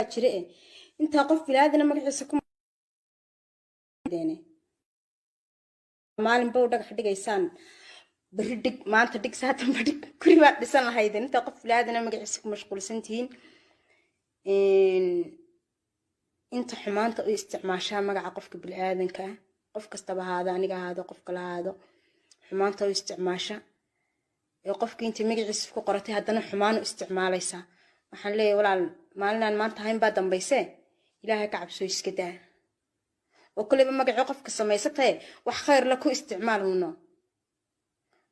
جري أنت قف بلادنا ما قيسكم دينه مالين بودك حد جيسان بردك ما أنت دك ساعة بدك كل وقت لسان هيدا أنت قف بلادنا ما قيسكم مشغول سنتين إن أنت حمان تقول استعماشها ما قفك بالآذن كه قفك استبه هذا أنا هذا قفك هذا حمان تقول استعماشها قفك أنت ما قيسك قرتي هذا حمان استعماليسا waxaan leeyahay walaal maalinaan maanta hayn baa dambaysay ilaahay ka cabso iska daa oo kulliba magaco qofka samaysatay wax khayr la ku isticmaalno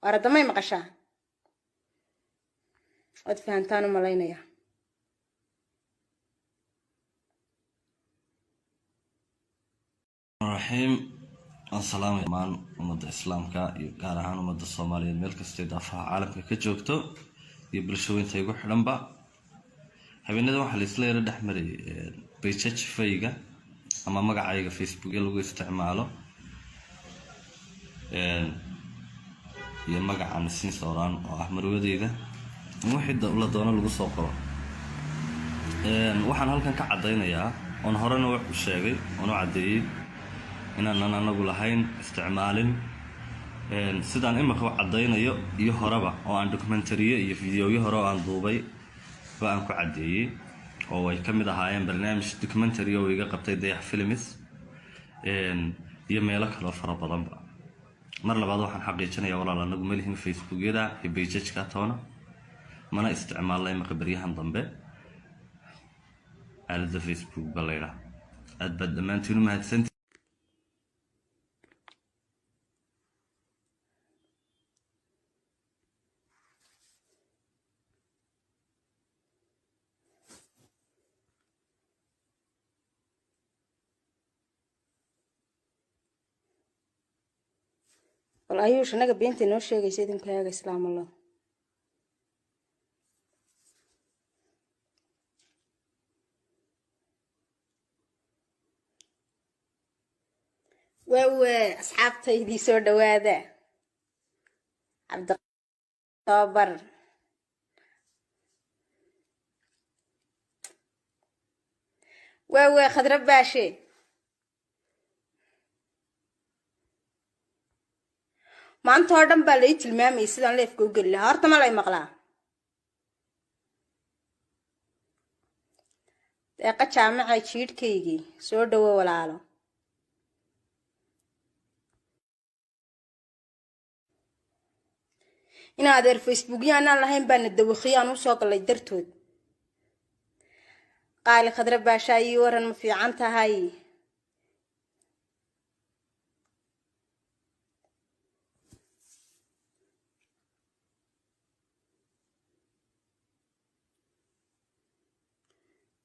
waradamay maqashaa wad fahantaan u malaynaya raxiim assalaamu alaykum ummadda islaamka iyo gaar ahaan ummadda Soomaaliyeed meel kasta daafaha caalamka ka joogto iyo bulshooyinka igu xidhanba habeenada waxa la isla yara dhaxmaray page fayga ama magacayga Facebook ee lagu isticmaalo iyo magacan siin sooran oo ah marwadeyda wixii la doono lagu soo qoro waxaan halkan ka cadeynayaa on horena wax u sheegay oo cadeeyay inaan anagu lahayn isticmaalin sidaan imika cadeynayo iyo horaba oo aan documentary iyo video hore oo aan duubay aan ku cadeeyay oo ay kamid ahaayeen barnaamij documentary oo iga qabtay Dayax Films iyo meelo kale oo fara badan ba mar labaad waxaan xaqiijinayaa walaal anagu ma lihin Facebook-yada iyo page-ka toona mana isticmaalay ma qabriyahan dambe aalada Facebook balayra aad bad dhamaantiin u mahadsan والله أنا بنتي نوشة جيسيدن كيا إسلام الله أصحاب تيدي سور دواده عبد الطابر خضر باشي ما أنت هردم باليت المام يصير ليف جوجل هارت ما لا يمقلا قد شامع يشيد كيجي سور دوا ولا على إن هذا الفيسبوك أنا اللهم بين الدوخيان وساق اللي درتود قال خضر باشاي ورن في عنتها هاي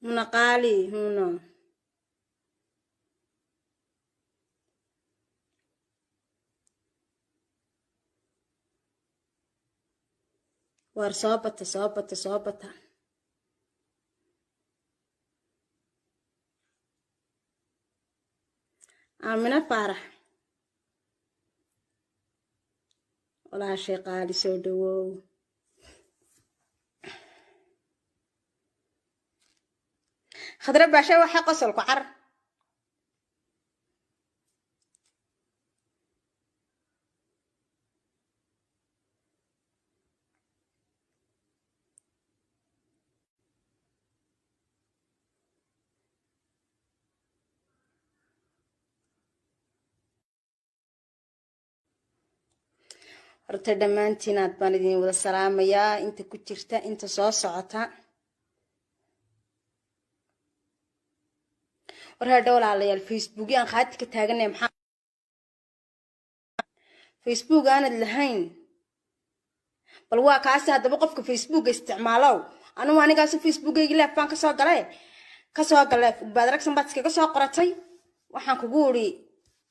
هنا قالي هنا ور صابت آمنة فرح ولا شيء قالي سودو خضر باشا وحا قصل كعر horta dhammaantiin aad baan idin wada salaamayaa inta ku jirta inta soo socota war hadda walaalayaal Facebook aan qaati ka taaganay maxaa Facebook aanad lahayn bal waa kaasi hadaba qofka Facebook isticmaalo anigaas Facebook-ayga leefaan ka soo galay baadraksan baad iskaga soo qoratay waxaan kugu uri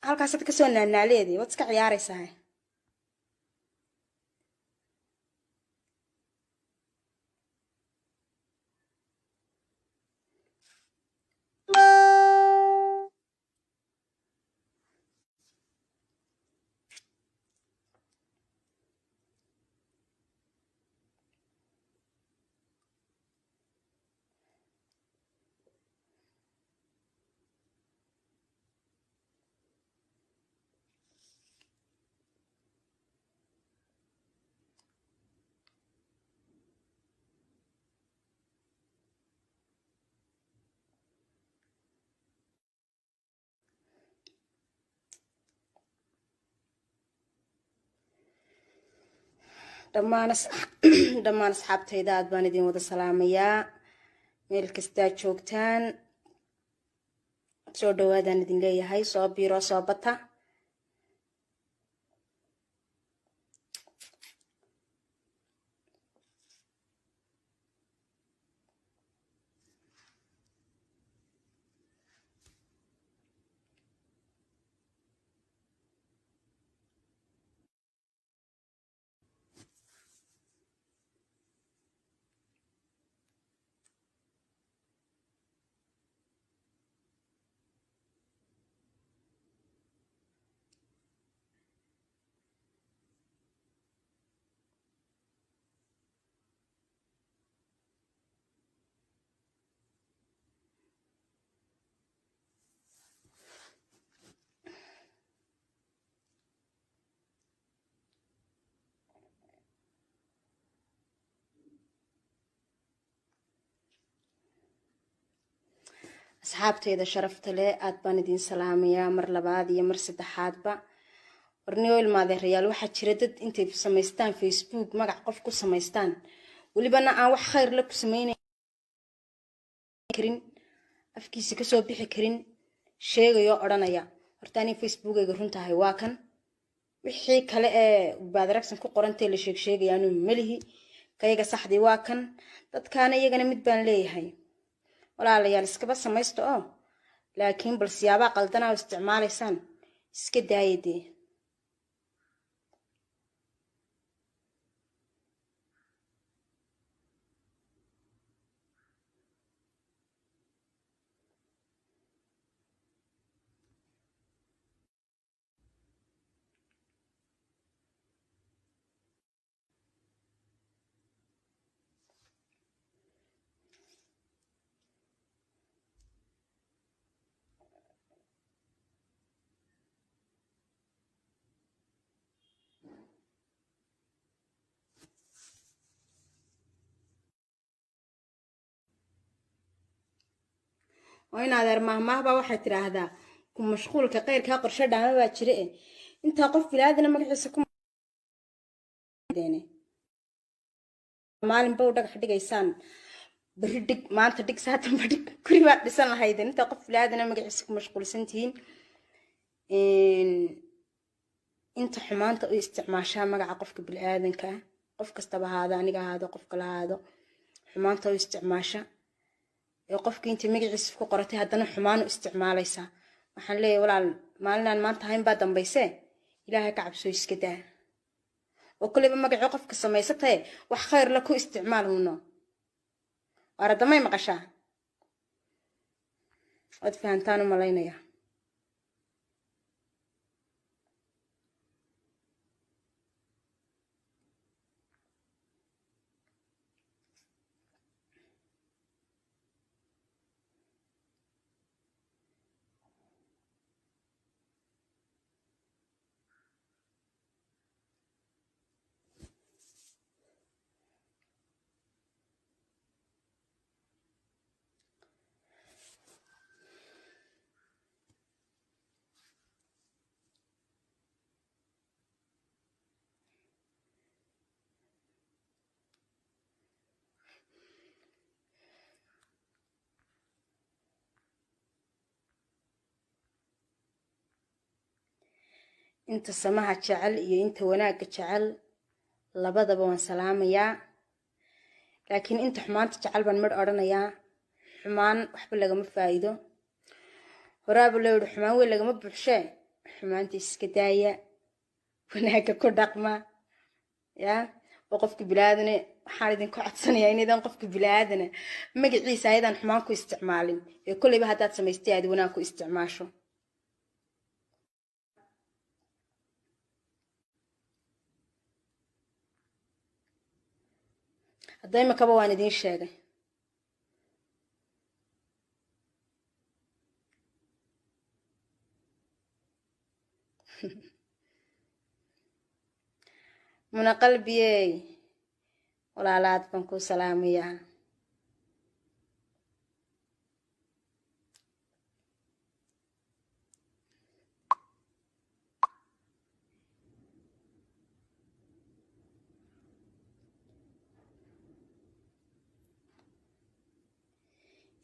halkaas ka soo naanaaleeday wad iska ciyaaraysaa dhammaan asxaabtayda aad baan idin wada salaamayaa meel kastaa joogtaan soo dhawaadaan idin leeyahay soo biiro soo bata asxaabtayda sharafta leh aad baan idin salaamayaa mar labaad iyo mar saddexaadba warniyo ilmaadeerayaal waxaa jira dad intay samaystaan Facebook magac qof ku samaystaan welibana aan wax khayr la ku samaynayn karin afkiisa kasoo bixi karin sheegayo odhanaya horta ani Facebookayga runtahay waa kan wixii kale ee baadaragsan ku qorantay la sheegayaanu malihi kayaga saxdii waa kan dadkaana iyagana mid baan leeyahay walaalayaal iskaba samaysto oo laakiin bal siyaaba qaldan oo isticmaalaysaan iska daayadee وين هذا ما بقى واحد تراهدا كم مشغول كغير كقرشة دعمة باتشرئ انت قف بلادنا ما قحسكم ديني مالين بودك حد جيسان بردك ما انت دك ساعة بدك كل وقت لسان هيدا انت قف بلادنا ما قحسكم مشغول سنتين انت حمانت استعماشها ما قفك بالآذن كا قفك استبه هذا أنا هذا قفك هذا حمانت استعماشها qofkii inta magaciisa ku qoratay haddana xumaan u isticmaalaysaa waxaan leeyahay walaal maalinaan maanta hayn baa dambaysee ilaahay ka cabso iska daa oo kulliba magaci qofka samaysatay wax khayr la ku isticmaalno aradamay maqashaa wad fahantaan u malaynaya inta samaha jecel iyo inta wanaagga jecel labadaba waan salaamayaa laakiin inta xumaanta jecel baan mid odhanayaa xumaan waxba lagama faa'iido horaaba loo yidhi xumaan weyn lagama buuxshee xumaanta iska daaya wanaagga ku dhaqma yaa oo qofka bilaadana waxaan idinku codsanayaa inaydan qofka bilaadana magaciisa ayadaan xumaan ku isticmaalin ee kolleyba haddaad samaystay aad wanaag ku isticmaasho hadday makaba waan idiin sheegay muna qalbiyey walaalaad baan ku salaamayaa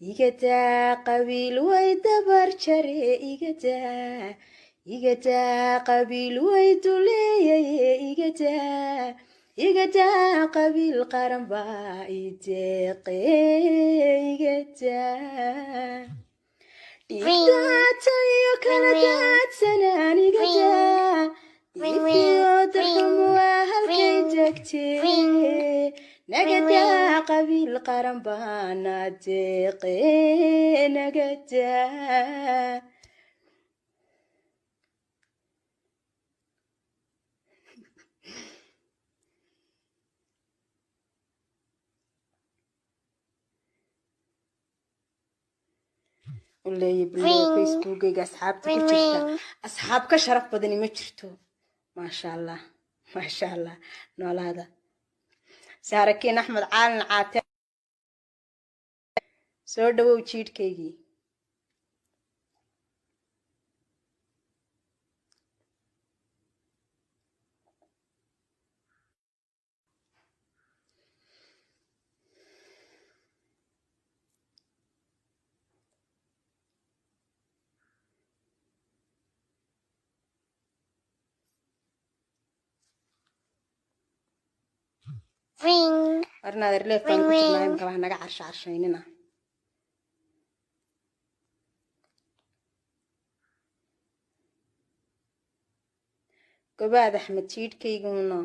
igadaa qabiil way dabar jare igadaa qabiil way duleeyaye igadaa qabiil qaran baa ideeqe igadaa dhiigdaatayo kala daadsanaan igadaa diifyooda xumo waa halkay degtee nagadaa qabiil qaran baana deeqe nagadaa uleeya bilow facebookayga asxaabta ku jirta asxaab ka sharaf badani ma jirto maasha allah noolaada saarakiin axmed caalin caate soo dhawow jiidhkaygii warnaad erleef baan ku jirnaa imika wax naga carshaynina gobaad axmed jiidhkayguna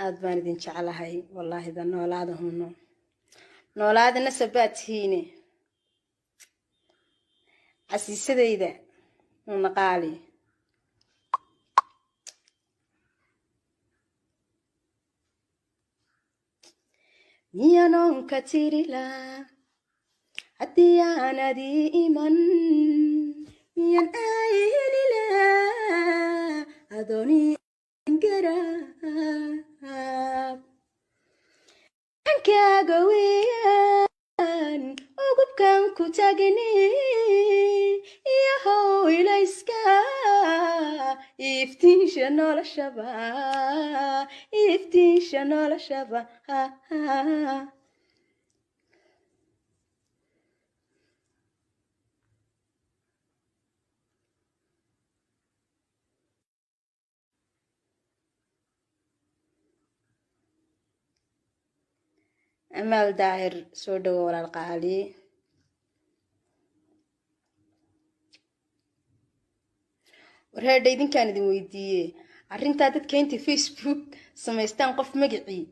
aad baan idin jeclahay wallaahi da noolaada huno noolaada nasabaad tihiine casiisadayda una qaali miyanoonka tirilaa haddii aanadii iman miyan aayelilaa adooni garaab ankaaga weeyaan ugubkan ku tagni iyo howlayska iftiinsha noloshaba amaal daahir soo dhawo walaal qaali warheedha idinkaan idin weydiiye arrintaa dadka intay facebook samaystaan qof magacii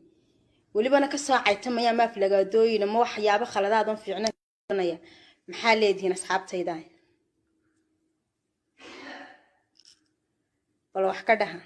welibana ka soo caytamaya maaf lagaadooyina ma waxyaabo khaladaadan fiicnaya maxaa leedihiin asxaabtayda bal wax ka dhaha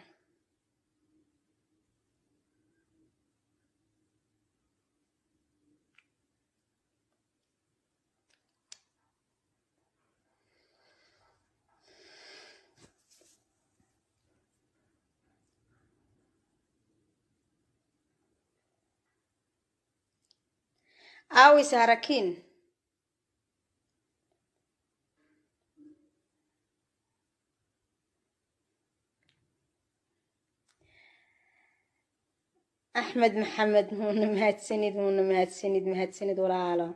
aawi saarakiin axmed maxamed muuna mahadsanid walaalo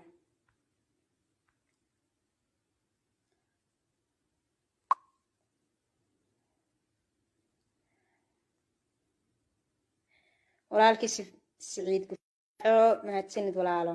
walaalkii siciid gufaaco mahadsanid walaalo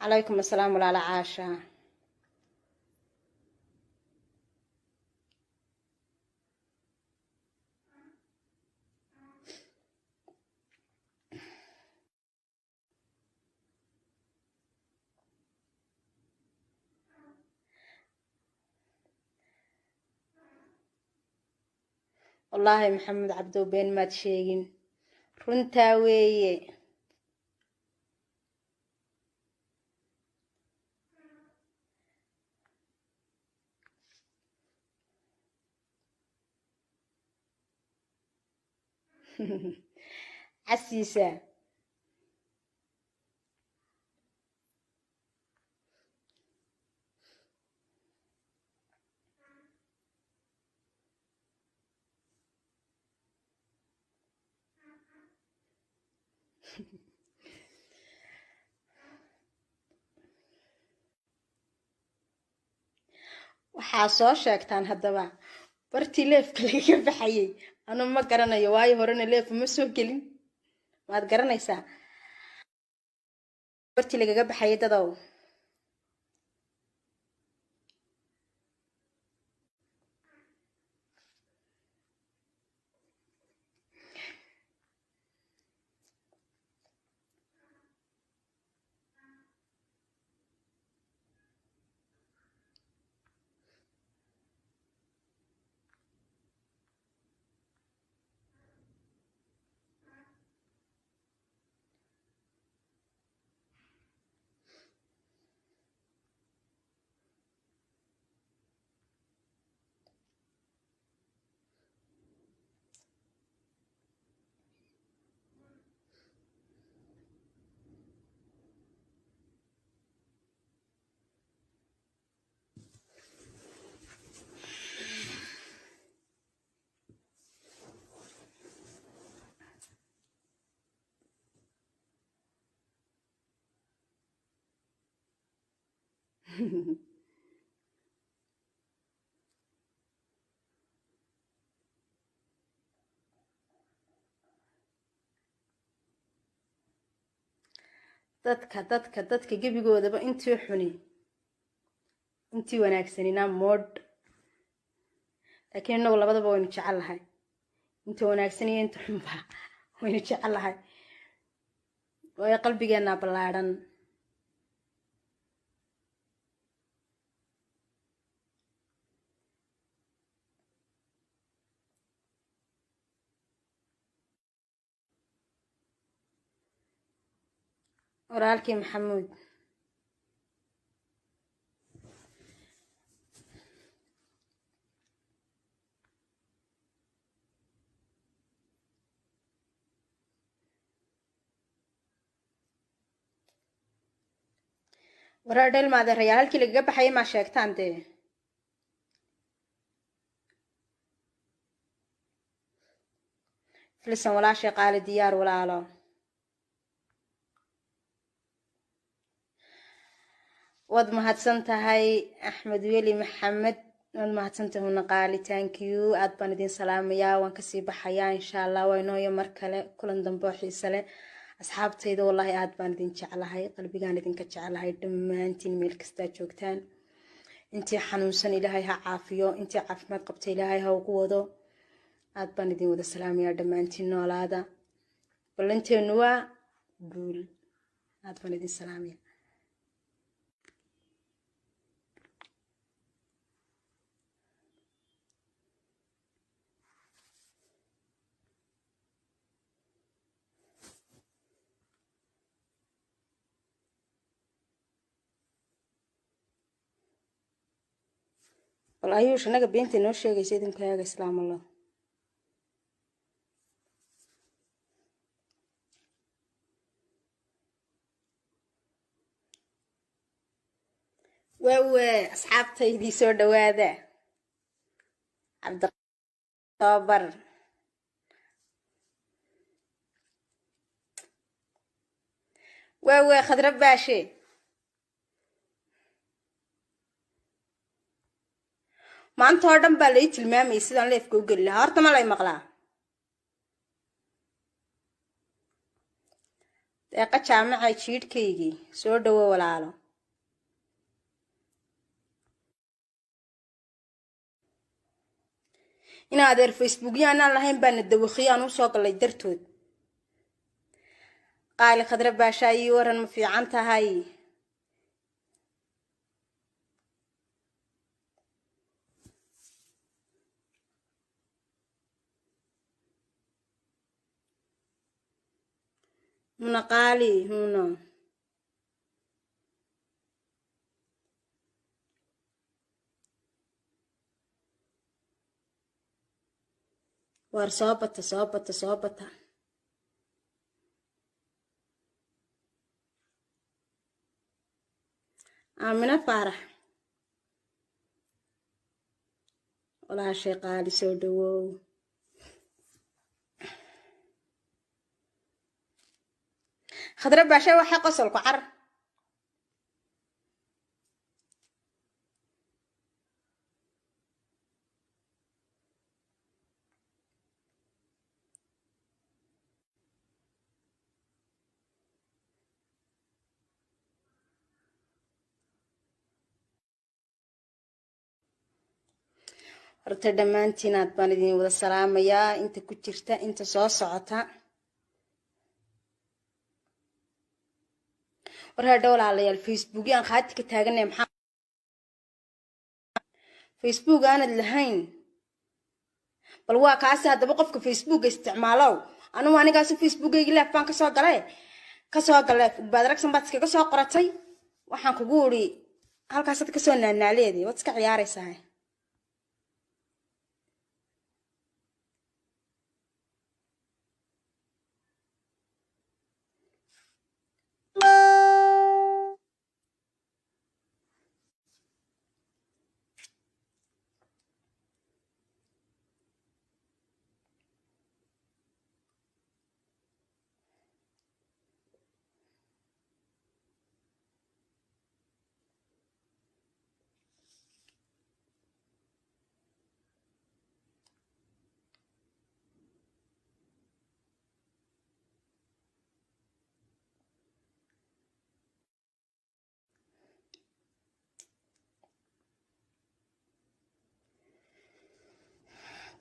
عليكم السلام ولا عاشا. والله محمد عبدو بين ما تشيقين runtaa weeye. casiisa. waxaa soo sheegtaan haddaba bartii leefka lagaga baxayay anu ma garanayo waayo horena leef ma soo gelin. maad garanaysaa bartii lagaga baxayay dadow? dadka gebigoodaba intii xuni intii wanaagsanina mood. laakiin inagu labadaba waynu jecelahay, inta wanaagsan iyo inta xunba waynu jecelahay waayo qalbigeena ballaadhan. walaalkii maxamuud waraa dheel maadeerayaal halkii lagaga baxayay maa sheegtaan dee. filisan walaashay qaali diyaar walaalo. waad mahadsan tahay axmed weli maxamed, waad mahadsan tahay una qaali. thank you, aad baan idin salaamayaa. waan kasii baxayaa insha allah. waa inooyo mar kale kulan dambe oo xiise leh. asxaabtayda wallaahi aad baan idin jeclahay, qalbigaan idinka jeclahay dhammaantiin meel kastaa joogtaan. intii xanuunsan ilaahay ha caafiyo, intii caafimaad qabta ilaahay ha ugu wado. aad baan idin wada salaamayaa dhammaantiin. noolaada, ballanteenu waa guul. aad baan idin salaamaya. والله يوش أنا بنتي نوش يا سيدنا كيا إسلام الله. أصحاب تيدي سود وهذا عبد الطابر. خضر باشي ما أنت هردم باليت المام يصير عليه في جوجل هارت ما لا يمقلع. deeqa jaamacay jiidhkaygii soo dhawo walaalo. in adeer facebookya anaan lahayn baana dawakhiyo aan u soo galay dartood. qaali khadra baashaa ii waran ma fiican tahay? muna qaali muna war soo bata. aamina faarax walaashay qaali soo dhawow. khadra baasha waxaa qosolku car. horta dhammaantiin aad baan idin wada salaamayaa, inta ku jirta inta soo socota. war hadha walaalayaal facebookya aan khaati ka taaganay maxaa facebook aanad lahayn? bal waa kaasi haddaba qofka facebooka isticmaalow. anugu anigaasi facebookaygi leef baan kasoo galay badraksan baad iskaga soo qoratay. waxaan kugu uri halkaasaad kasoo naanaaleeday waad iska ciyaaraysaa.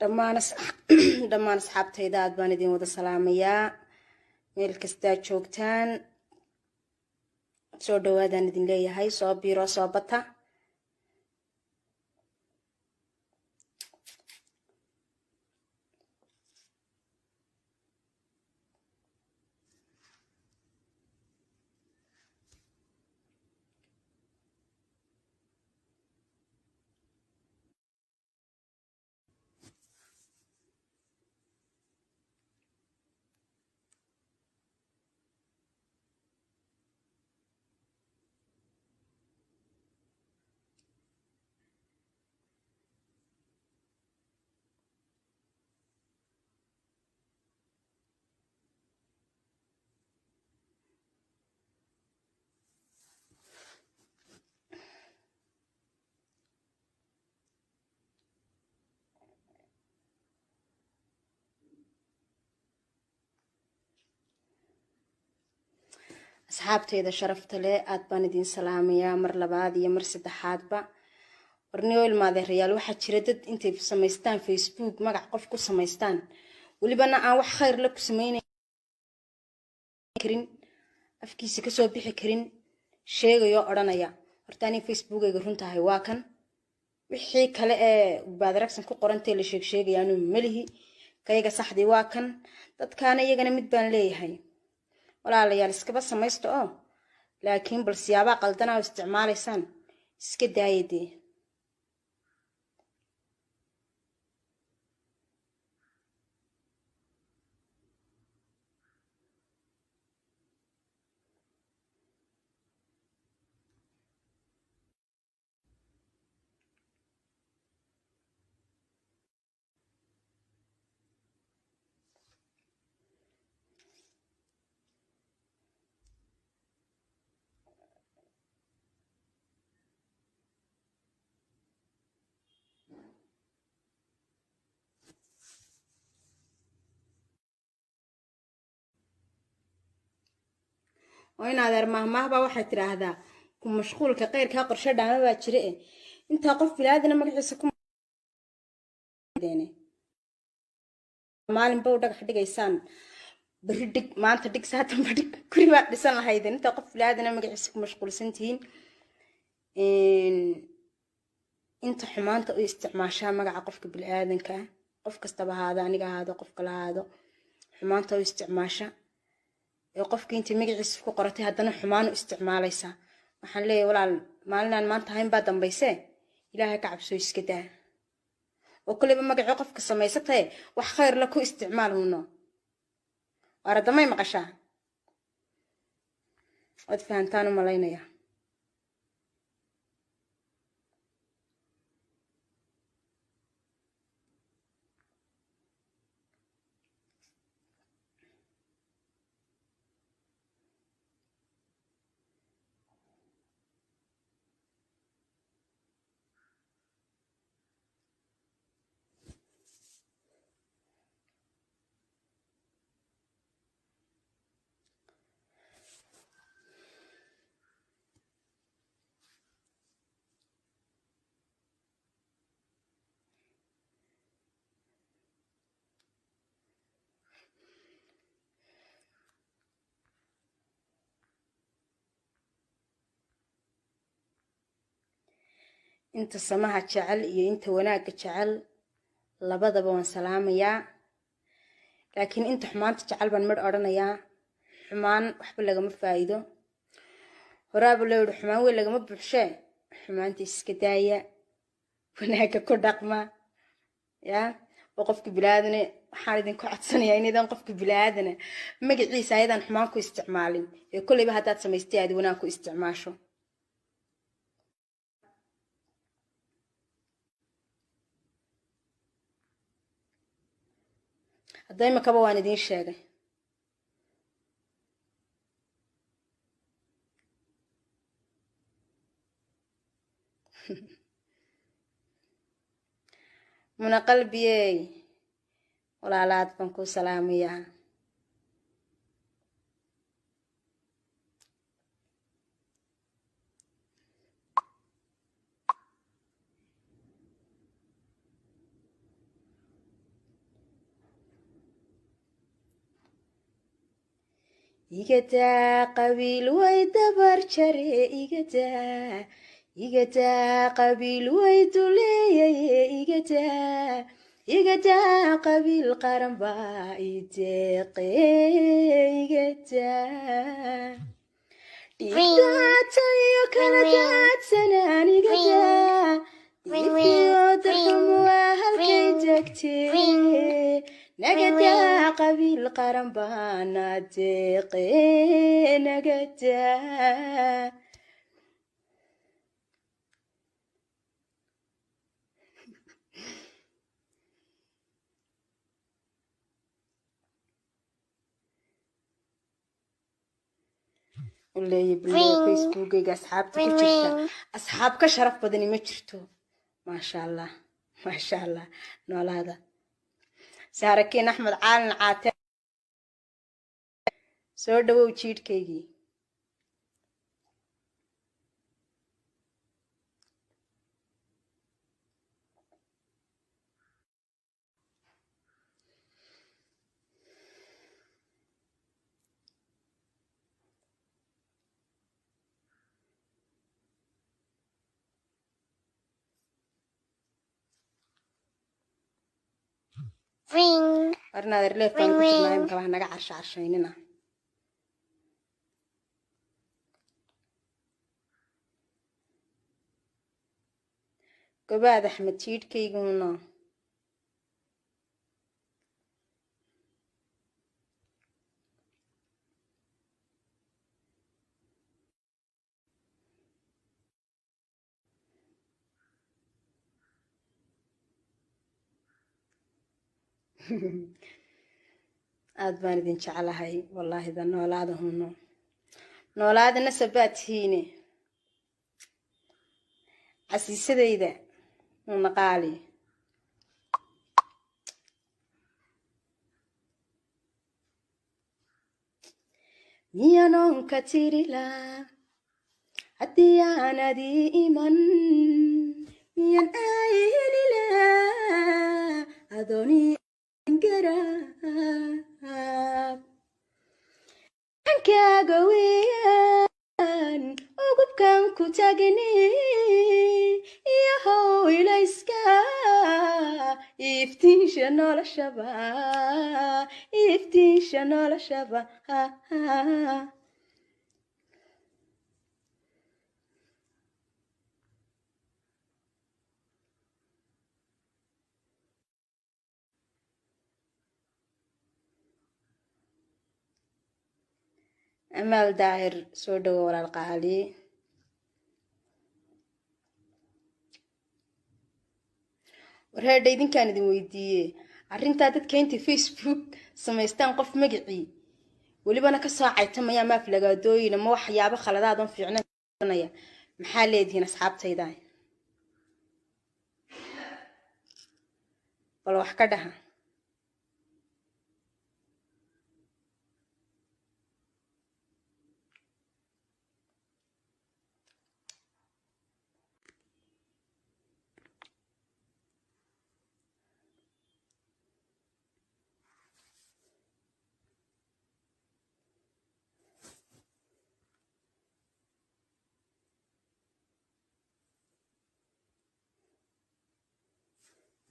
dhammaan asxaabtayda aad baan idin wada salaamayaa, meel kastaa joogtaan. soo dhawaadaan idin leeyahay, soo biiro soo bata. asxaabtayda sharafta leh aad baan idin salaamayaa mar labaad iyo mar saddexaadba. warniyo ilmaadeerayaal waxaa jira dad intay samaystaan facebook magac qof ku samaystaan, welibana aan wax khayr la ku samaynayn karin, afkiisa kasoo bixi karin, sheegayo odhanaya horta ani facebookayga runtahay waa kan, wixii kale ee baadaragsan ku qorantay la sheegayaanu malihi, kayga saxdii waa kan. dadkaana iyagana mid baan leeyahay, walaalayaal iskaba samaysto oo laakiin bal siyaabaa qaldanaa oo isticmaalaysaan iska daayadee. وين هذا ما هبا واحد تراهدا كم مشغول كغير كقرشة دعنا باكرة أنت قف بلادنا ما قيسكم ديني مالن بودك حد جيسان بردك ما أنت دك ساعة بردك كل وقت لسان هيدا أنت قف بلادنا ما قيسكم مشغول سنتين أنت حمانت استعماشها مع قفك بالآذن كا قفك استبى هذا أنا هذا قفك هذا حمانت استعماشها قفك أنت مجلس فوق قرتي هذا حمان استعماليسا waxaan leeyahay walaal maalinaan maanta hayn baa dambayse ilaahay ka cabso iska daa oo kulliba magaco qofka samaysatay wax khayr la ku isticmaalno waradamay maqashaa wad fahantaan u malaynaya inta samaha jecel iyo inta wanaagga jecel labadaba waan salaamayaa laakiin inta xumaanta jecel baan mar oranayaa xumaan waxba lagama faa'iido horaaba leeyahay xumaan weyn lagama buuxshe xumaanta iska daaya wanaagga ku dhaqma ya oo qofka bilaadana waxaan idinku codsanayaa inaydan qofka bilaadana magaciisa aydan xumaan ku isticmaalin ee kulliba haddaad samaystay aad wanaag ku isticmaasho دايما كبا وانا دين شاقة من قلبي ولا لا تبنكو سلامية إيجتا قبيل ويدبر شري إيجتا قبيل ويدولي إيجتا قبيل قرنبا إيتقي إيجتا ديكتا يوكالات سنان إيجتا ديكيو درحم وهالكي تكتي نجدا قبيل قرنبانا تقي نجدا واللي يبلي فيسبوك أصحابك كتير أصحابك شرف بدني ما جرتو ما شاء الله ما شاء الله نقول هذا ساركين أحمد عالن عاتق سودو وشيد كيجي Ring. أرنا ذرلي فان كتير نايم كمان نجا عشريننا كبعد أحمد شيد كيجونا aad baan idin jecelahay wallahi da noolaada huno noolaadana sabaad hiine casiisadayda una qaali miyanon ka tiri laa haddii aanadii iman miyan aayeli laa adooni garaab ankaaga weeyaan ugubkan ku tagni iyo howlayska iftiinsha noloshaba amaal daahir soo dhawo walaal qaali warheedha idinkaan idin weydiiye arrintaa dadka intay Facebook samaystaan qof magacii welibana ka soo caytamaya maaf lagaadooyina ma waxyaabo khaladaadoon fiicnanaya maxaa leedihiin asxaabtayda bal wax ka dhaha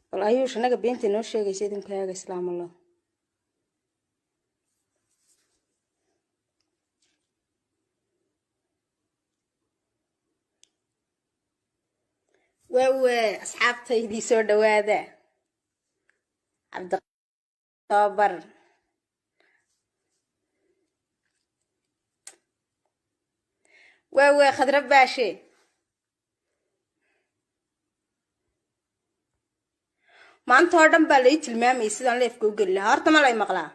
bal ayuush anaga beenta inoo sheegaysa idinkaaga islaam allah waawe asxaabtaydii soo dhawaada cabdiqabar waawe khadra baashe maanta oo dhan baa lai tilmaamayay sidaan leefka u geli lahaa horta ma lay maqlaa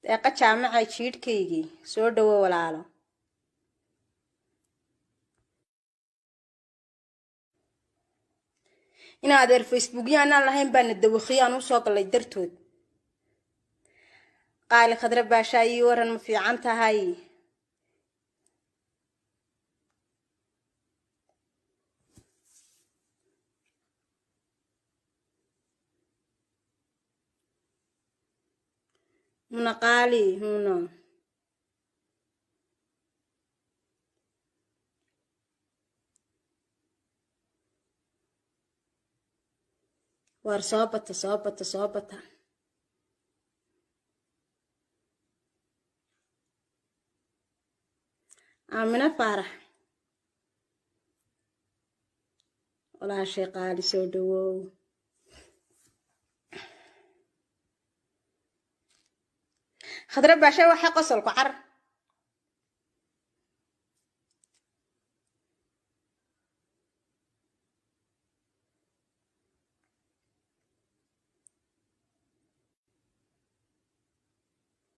deeqa jaamaca jiidhkaygii soo dhawo walaalo in adeer facebookya anaan lahayn baana dawakhiyo aan usoo galay dartood qaali khadra baashaa ii waran ma fiican tahay muna qaali muna war soo bata aamina faarax walaashay qaali soo dhawow khadra baasha waxay qosolku car